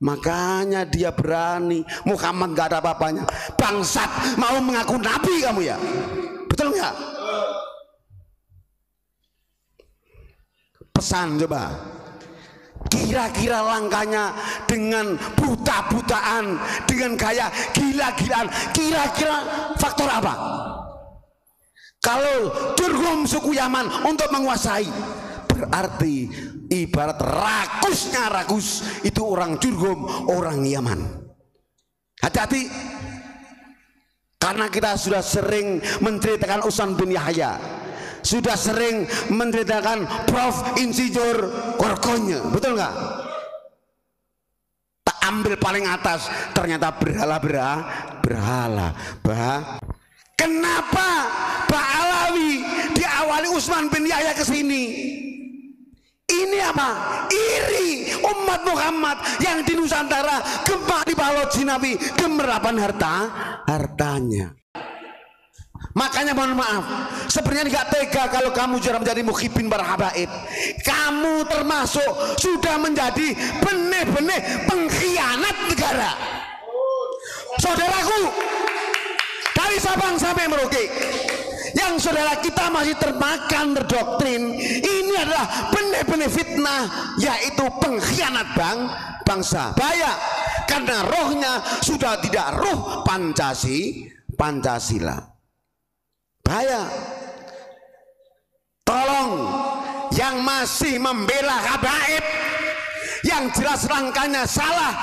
Makanya dia berani. Muhammad gak ada apa-apanya. Bangsat, mau mengaku nabi kamu ya? Betul nggak? Pesan coba. Kira-kira langkahnya dengan buta-butaan, dengan gaya gila-gilaan, kira-kira faktor apa? Kalau Jurhum suku Yaman untuk menguasai, berarti ibarat rakusnya rakus itu orang Jurhum, orang Yaman. Hati-hati, karena kita sudah sering menceritakan Utsman bin Yahya, sudah sering menceritakan Prof. Insinyur Gorgonye, betul nggak? Tak ambil paling atas, ternyata berhala. Kenapa Pak Alawi diawali Utsman bin Yahya ke sini? Ini apa? Iri umat Muhammad yang di Nusantara gempa di balot Nabi, gemerapan hartanya. Makanya mohon maaf, sebenarnya nggak tega kalau kamu sudah menjadi mukhibin para habaib. Kamu termasuk sudah menjadi benih-benih pengkhianat negara. Saudaraku, dari Sabang sampai Merauke, yang saudara kita masih termakan terdoktrin, ini adalah benih-benih fitnah, yaitu pengkhianat bangsa. Bahaya, karena rohnya sudah tidak roh Pancasila. Bahaya. Tolong yang masih membela habaib, yang jelas langkahnya salah,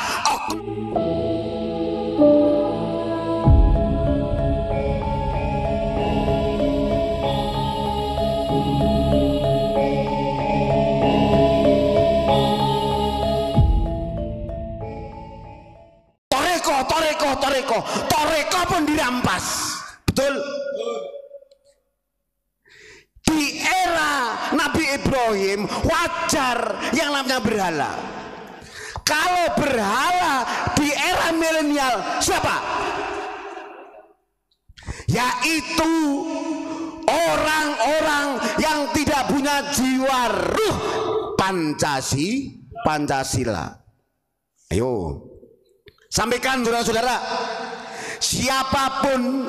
Toreko pun dirampas. Betul? Di era Nabi Ibrahim wajar yang namanya berhala. Kalau berhala di era milenial siapa? Yaitu orang-orang yang tidak punya jiwa ruh Pancasila. Ayo, sampaikan saudara-saudara, siapapun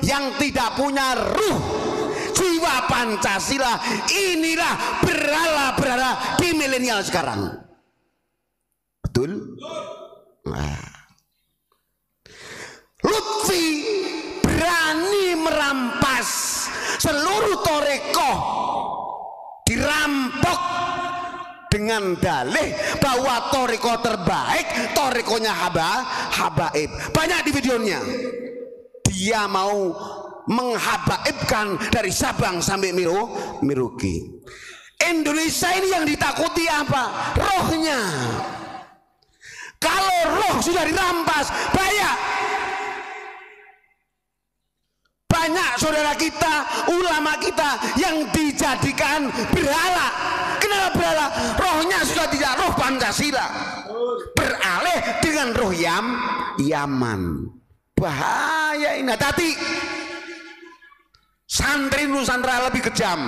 yang tidak punya ruh jiwa Pancasila, inilah berhala-berhala di milenial sekarang. Betul? Nah. Lutfi berani merampas seluruh torekoh, dirampok dengan dalih bahwa toriko terbaik torikonya habaib. Banyak di videonya. Dia mau menghabaibkan dari Sabang sampai Merauke. Indonesia ini yang ditakuti apa? Rohnya. Kalau roh sudah dirampas, bahaya. Banyak saudara kita, ulama kita yang dijadikan berhala. Kenapa berhala? Rohnya sudah tidak roh Pancasila, beralih dengan roh Yaman. Bahaya ini. Hati-hati. Santri Nusantara lebih kejam.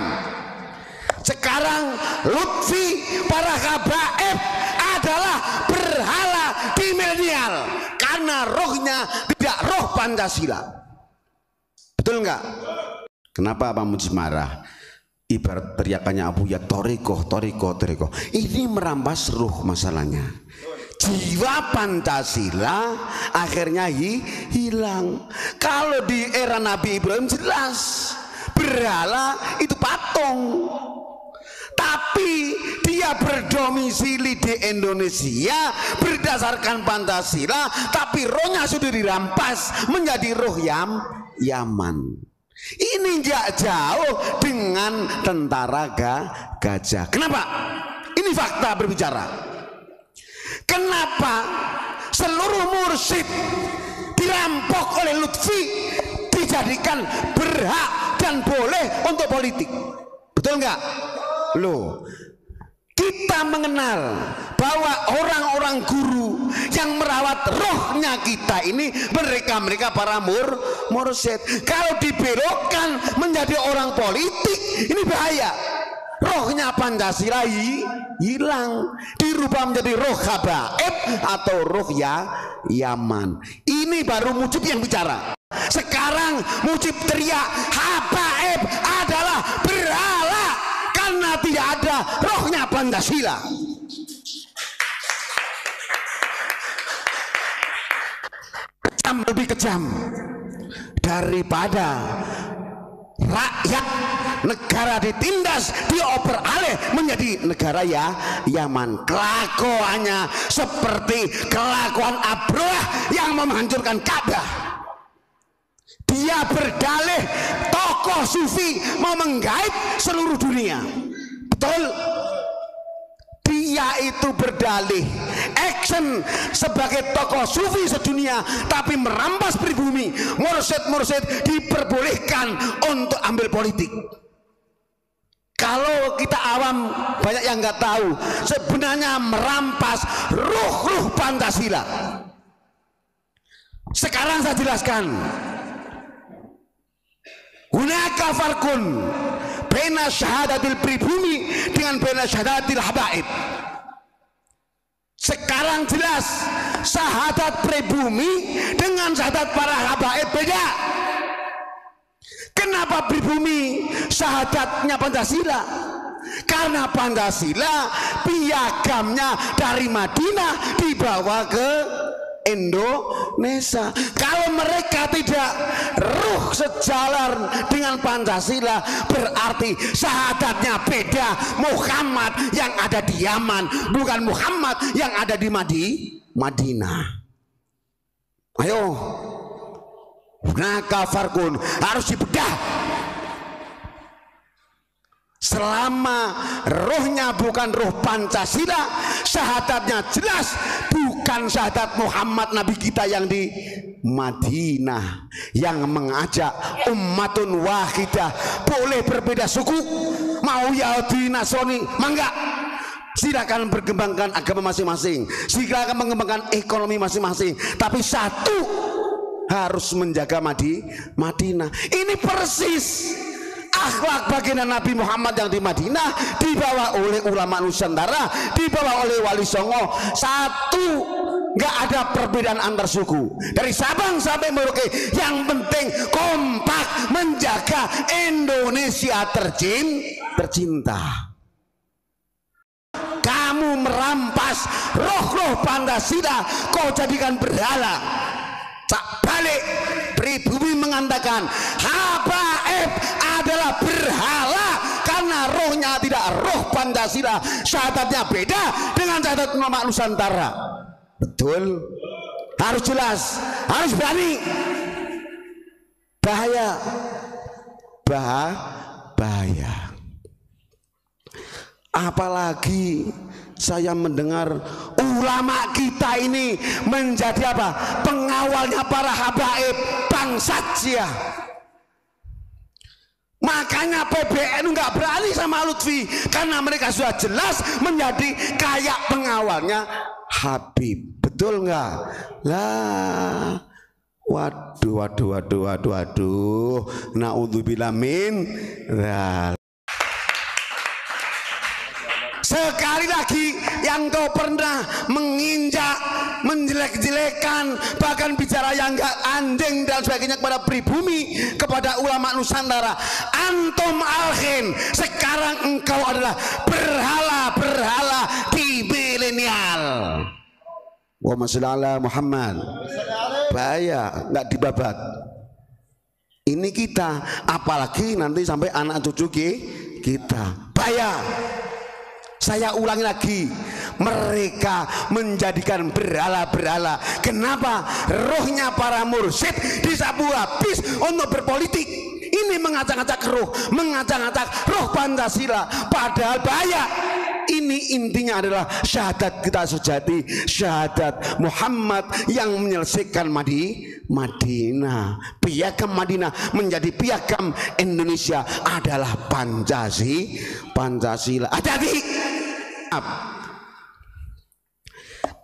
Sekarang Lutfi para habaib adalah berhala di milenial karena rohnya tidak roh Pancasila. Betul nggak? Kenapa Pak Muji marah? Ibarat teriakannya Abu ya toriko. Ini merampas ruh masalahnya. Jiwa Pancasila akhirnya hilang. Kalau di era Nabi Ibrahim jelas berhala itu patung, tapi dia berdomisili di Indonesia berdasarkan Pancasila, tapi rohnya sudah dirampas menjadi roh Yaman. Ini nggak jauh dengan tentara gajah. Kenapa? Ini fakta berbicara. Kenapa seluruh mursyid dirampok oleh Lutfi, dijadikan berhak dan boleh untuk politik? Betul nggak? Loh, kita mengenal bahwa orang-orang guru yang merawat rohnya kita ini mereka para mursyid. Kalau dibelokkan menjadi orang politik, ini bahaya. rohnya Pancasila hilang, dirubah menjadi roh habaib atau roh Yaman. Ini baru Mujib yang bicara. Sekarang Mujib teriak habaib adalah berhala karena tidak ada rohnya Pancasila. Lebih kejam daripada rakyat negara ditindas, dioper alih menjadi negara Yaman. Kelakuannya seperti kelakuan Abroah yang menghancurkan Ka'bah. Dia berdalih tokoh sufi mau menggait seluruh dunia. Betul? Dia itu berdalih action sebagai tokoh sufi sedunia, tapi merampas pribumi. Mursyid diperbolehkan untuk ambil politik. Kalau kita awam banyak yang nggak tahu, sebenarnya merampas ruh Pancasila. Sekarang saya jelaskan. Hunaka farkun baina syahadatil pribumi dengan baina syahadatil habaib. Sekarang jelas syahadat pribumi dengan syahadat para habaib beda. Kenapa pribumi syahadatnya Pancasila? Karena Pancasila piagamnya dari Madinah dibawa ke Indonesia. Kalau mereka tidak ruh sejalan dengan Pancasila, berarti syahadatnya beda. Muhammad yang ada di Yaman bukan Muhammad yang ada di Madinah. Ayo, naka farkun harus dibedah. Selama rohnya bukan roh Pancasila, syahadatnya jelas bukan syahadat Muhammad Nabi kita yang di Madinah, yang mengajak ummatun wahidah, boleh berbeda suku, mau Yahudi Nasrani, mangga, silakan berkembangkan agama masing-masing, silakan mengembangkan ekonomi masing-masing, tapi satu harus menjaga Madinah. Ini persis akhlak baginda Nabi Muhammad yang di Madinah, dibawa oleh ulama Nusantara, dibawa oleh Wali Songo. Satu, nggak ada perbedaan antar suku dari Sabang sampai Merauke. Yang penting kompak menjaga Indonesia tercinta. Kamu merampas roh Pancasila, kau jadikan berhala. Tak balik, pribumi mengatakan habaib adalah berhala karena rohnya tidak roh Pancasila, syahadatnya beda dengan syahadat ulama Nusantara. Betul? Harus jelas, harus berani. Bahaya. Apalagi saya mendengar ulama kita ini menjadi apa? Pengawalnya para habaib, bangsat sia. Makanya PBNU nggak berani sama Lutfi karena mereka sudah jelas menjadi kayak pengawalnya Habib. Betul nggak? Lah, waduh. Naudzubillah min dzalik. Sekali lagi, yang kau pernah menginjak, menjelek-jelekan, bahkan bicara yang gak anjing dan sebagainya kepada pribumi, kepada ulama Nusantara, antum alhin, sekarang engkau adalah berhala di milenial. Wa masyaallah Muhammad. Bahaya, nggak dibabat. Ini kita, apalagi nanti sampai anak cucu kita. Bahaya. Saya ulangi lagi, mereka menjadikan berhala-berhala. Kenapa? Rohnya para mursyid disapu habis untuk berpolitik. Ini mengacak-acak roh Pancasila. Padahal bahaya. Ini intinya adalah syahadat kita sejati, syahadat Muhammad yang menyelesaikan Madinah. Piagam Madinah menjadi piagam Indonesia adalah Pancasila. Hati-hati.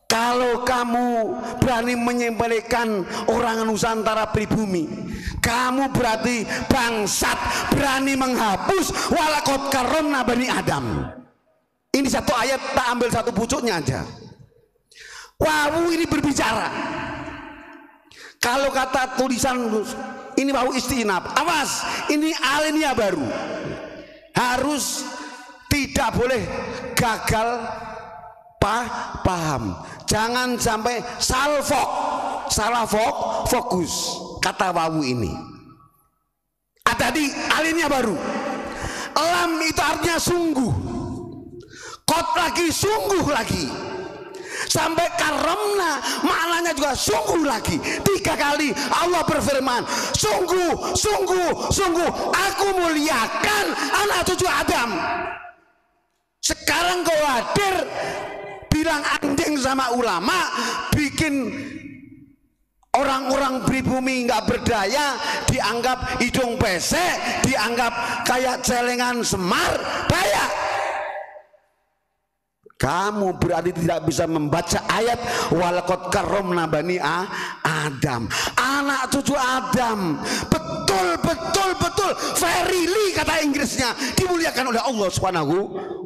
Kalau kamu berani menyembelihkan orang Nusantara pribumi, kamu berarti bangsat, berani menghapus walaqad karramna bani Adam. Ini satu ayat, tak ambil satu pucuknya aja. Wawu ini berbicara. Kalau kata tulisan ini wawu istinab, awas, ini alinea baru. Harus tidak boleh gagal paham. Jangan sampai salah fokus kata wawu ini. Tadi alinea baru. Lam itu artinya sungguh. Kot lagi, sungguh lagi. Sampai karamna maknanya juga sungguh lagi. 3 kali Allah berfirman, sungguh, sungguh, sungguh aku muliakan anak cucu Adam. Sekarang kau hadir bilang anjing sama ulama, bikin orang-orang pribumi nggak berdaya, dianggap hidung pesek, dianggap kayak celengan Semar. Bahaya. Kamu berarti tidak bisa membaca ayat walaqad karramna bani Adam, anak cucu Adam. Betul, betul, betul, verily kata Inggrisnya, dimuliakan oleh Allah Subhanahu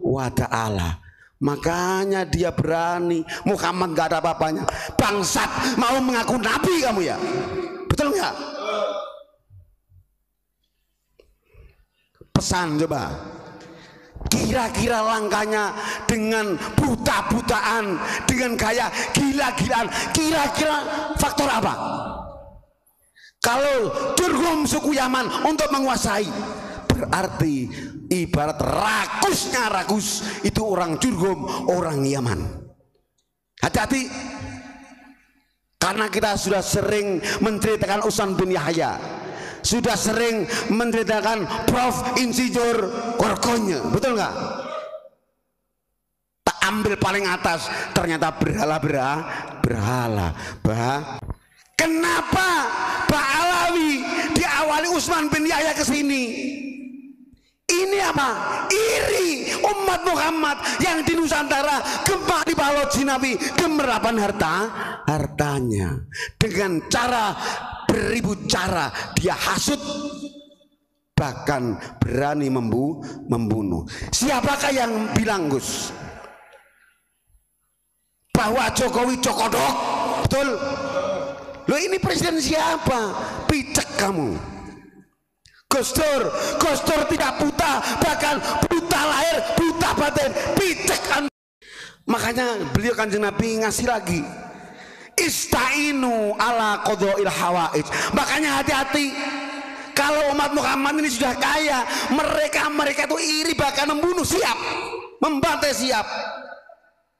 wa ta'ala. Makanya dia berani. Muhammad gak ada apa-apanya. Bangsat, mau mengaku nabi kamu ya? Betul nggak? Pesan coba. Kira-kira langkahnya dengan buta-butaan, dengan gaya gila-gilaan, kira-kira faktor apa? Kalau Jurhum suku Yaman untuk menguasai, berarti ibarat rakus itu orang Jurhum, orang Yaman. Hati-hati, karena kita sudah sering menceritakan Utsman bin Yahya, sudah sering menceritakan Prof Insinyur Korkonye, betul nggak? Tak ambil paling atas, ternyata berhala. Kenapa Pak Alawi diawali Utsman bin Yahya ke sini? Ini apa? Iri umat Muhammad yang di Nusantara gempa dibalut Nabi, gemerapan hartanya dengan cara beribu cara dia hasut, bahkan berani membunuh. Siapakah yang bilang Gus bahwa Jokowi cokodok? Betul? Loh, ini presiden siapa? Picek kamu. Gus Dur tidak buta, bahkan buta lahir, buta batin, picek. Makanya beliau Kanjeng Nabi ngasih lagi, istainu ala qadha'il hawaij. Makanya hati-hati, kalau umat Muhammad ini sudah kaya, mereka itu iri, bahkan membunuh siap, membantai siap.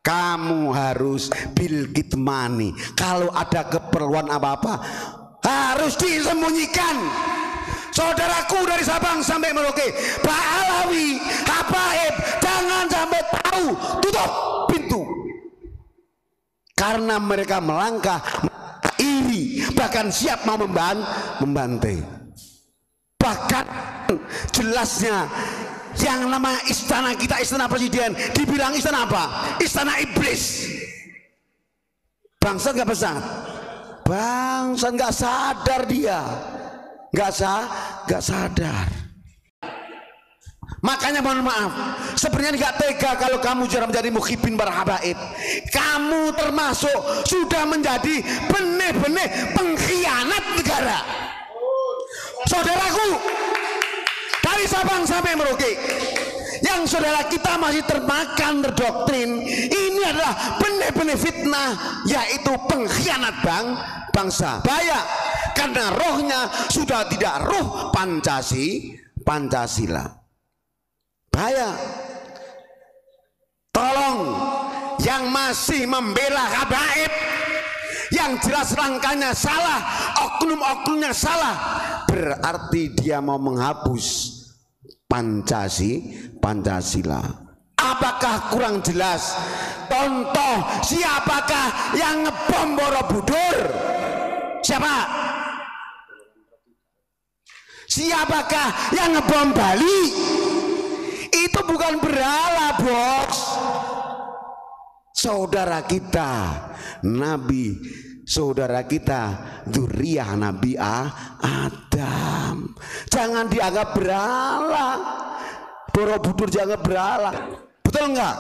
Kamu harus bil kitmani. Kalau ada keperluan apa-apa harus disembunyikan. Saudaraku dari Sabang sampai Merauke, Pak Alawi, Habaib, jangan sampai tahu, tutup pintu. Karena mereka melangkah iri, bahkan siap mau membantai. Bahkan jelasnya yang nama istana kita, istana presiden, dibilang istana apa? Istana iblis. Bangsa nggak besar, bangsa nggak sadar dia, nggak sadar. Makanya mohon maaf, sebenarnya nggak tega kalau kamu sudah menjadi mukhibin para habaib. Kamu termasuk sudah menjadi benih-benih pengkhianat negara. Saudaraku dari Sabang sampai Merauke, yang saudara kita masih termakan, terdoktrin, ini adalah benih-benih fitnah, yaitu pengkhianat bangsa. Bahaya, karena rohnya sudah tidak roh Pancasila. Bahaya. Tolong yang masih membela habaib, yang jelas langkahnya salah, oknum-oknumnya salah, berarti dia mau menghapus Pancasila. Apakah kurang jelas? Contoh, siapakah yang ngebom Borobudur? Siapa? Siapakah yang ngebom Bali? Itu bukan berhala, bos. Saudara kita Nabi saudara kita dzurriyyah Nabi Adam. Jangan dianggap beralah, Borobudur jangan beralah, betul enggak?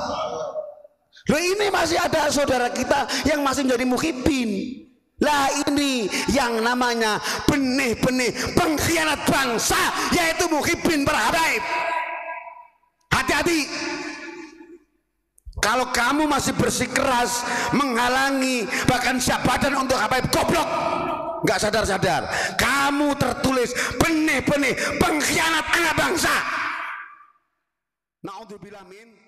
Loh, ini masih ada saudara kita yang masih menjadi muhibbin. Lah ini yang namanya benih-benih pengkhianat bangsa, yaitu muhibbin berhabaib. Hati-hati. Kalau kamu masih bersikeras menghalangi bahkan syabatan untuk habaib, goblok, nggak sadar-sadar kamu tertulis benih-benih pengkhianat anak bangsa. Naudzubillah min